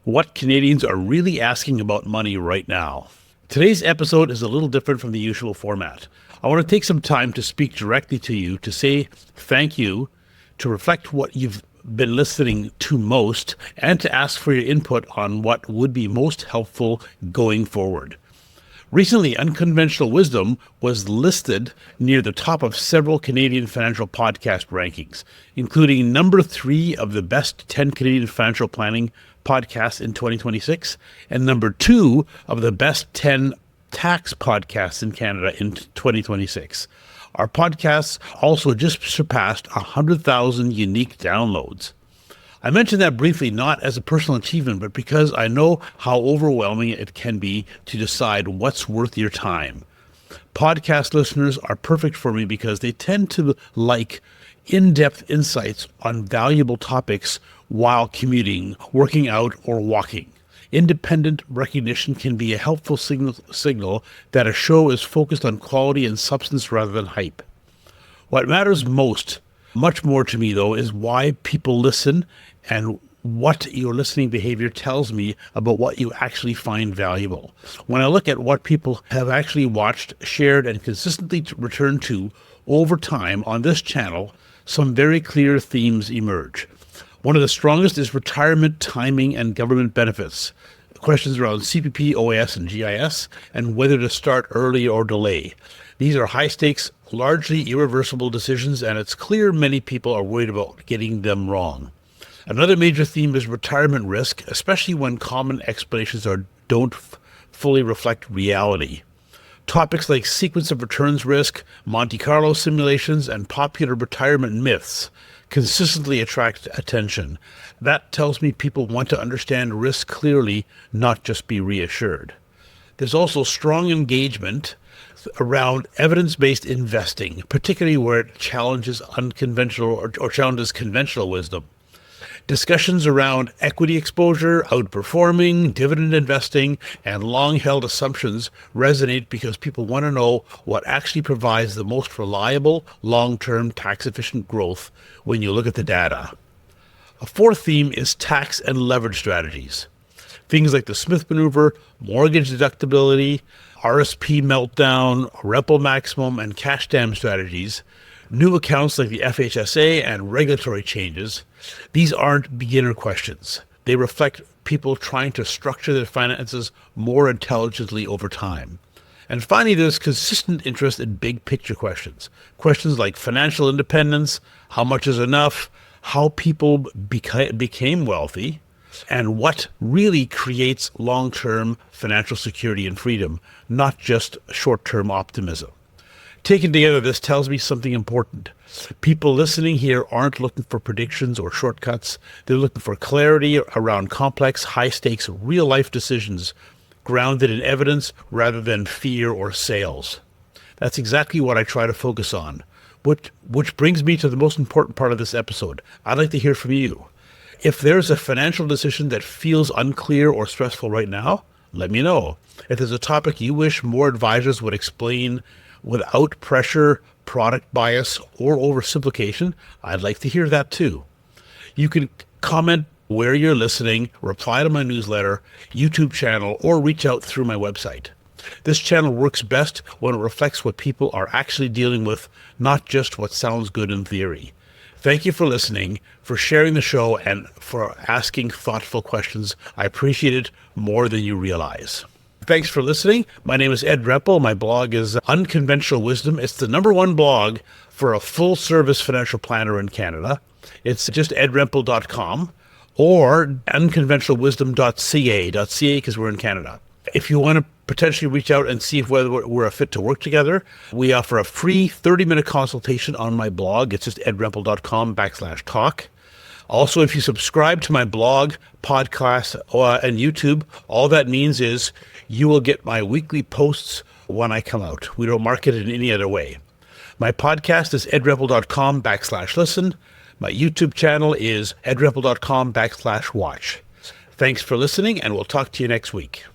what Canadians are really asking about money right now. Today's episode is a little different from the usual format. I want to take some time to speak directly to you, to say thank you, to reflect what you've been listening to most, and to ask for your input on what would be most helpful going forward. Recently, Unconventional Wisdom was listed near the top of several Canadian financial podcast rankings, including number 3 of the best 10 Canadian financial planning podcasts in 2026, and number 2 of the best 10 tax podcasts in Canada in 2026. Our podcasts also just surpassed 100,000 unique downloads. I mention that briefly not as a personal achievement, but because I know how overwhelming it can be to decide what's worth your time. Podcast listeners are perfect for me because they tend to like in-depth insights on valuable topics while commuting, working out, or walking. Independent recognition can be a helpful signal that a show is focused on quality and substance rather than hype. What matters much more to me, though, is why people listen and what your listening behavior tells me about what you actually find valuable. When I look at what people have actually watched, shared, and consistently returned to over time on this channel, some very clear themes emerge. One of the strongest is retirement timing and government benefits. Questions around CPP, OAS, and GIS, and whether to start early or delay. These are high-stakes, largely irreversible decisions, and it's clear many people are worried about getting them wrong. Another major theme is retirement risk, especially when common explanations don't fully reflect reality. Topics like sequence of returns risk, Monte Carlo simulations, and popular retirement myths consistently attract attention. That tells me people want to understand risk clearly, not just be reassured. There's also strong engagement around evidence-based investing, particularly where it challenges unconventional or challenges conventional wisdom. Discussions around equity exposure, outperforming, dividend investing, and long-held assumptions resonate because people want to know what actually provides the most reliable, long-term, tax-efficient growth when you look at the data. A fourth theme is tax and leverage strategies. Things like the Smith maneuver, mortgage deductibility, RSP meltdown, Rempel maximum, and cash dam strategies, new accounts like the FHSA, and regulatory changes. These aren't beginner questions. They reflect people trying to structure their finances more intelligently over time. And finally, there's consistent interest in big picture questions. Questions like financial independence, how much is enough, how people became wealthy, and what really creates long-term financial security and freedom, not just short-term optimism. Taken together, this tells me something important. People listening here aren't looking for predictions or shortcuts. They're looking for clarity around complex, high-stakes, real-life decisions grounded in evidence rather than fear or sales. That's exactly what I try to focus on, which brings me to the most important part of this episode. I'd like to hear from you. If there's a financial decision that feels unclear or stressful right now, let me know. If there's a topic you wish more advisors would explain without pressure, product bias, or oversimplification, I'd like to hear that too. You can comment where you're listening, reply to my newsletter, YouTube channel, or reach out through my website. This channel works best when it reflects what people are actually dealing with, not just what sounds good in theory. Thank you for listening, for sharing the show, and for asking thoughtful questions. I appreciate it more than you realize. Thanks for listening. My name is Ed Rempel. My blog is Unconventional Wisdom. It's the #1 blog for a full-service financial planner in Canada. It's just edrempel.com or unconventionalwisdom.ca because we're in Canada. If you want to potentially reach out and see if whether we're a fit to work together, we offer a free 30-minute consultation on my blog. It's just edrempel.com/talk. Also, if you subscribe to my blog, podcast, and YouTube, all that means is you will get my weekly posts when I come out. We don't market it in any other way. My podcast is edrempel.com/listen. My YouTube channel is edrempel.com/watch. Thanks for listening, and we'll talk to you next week.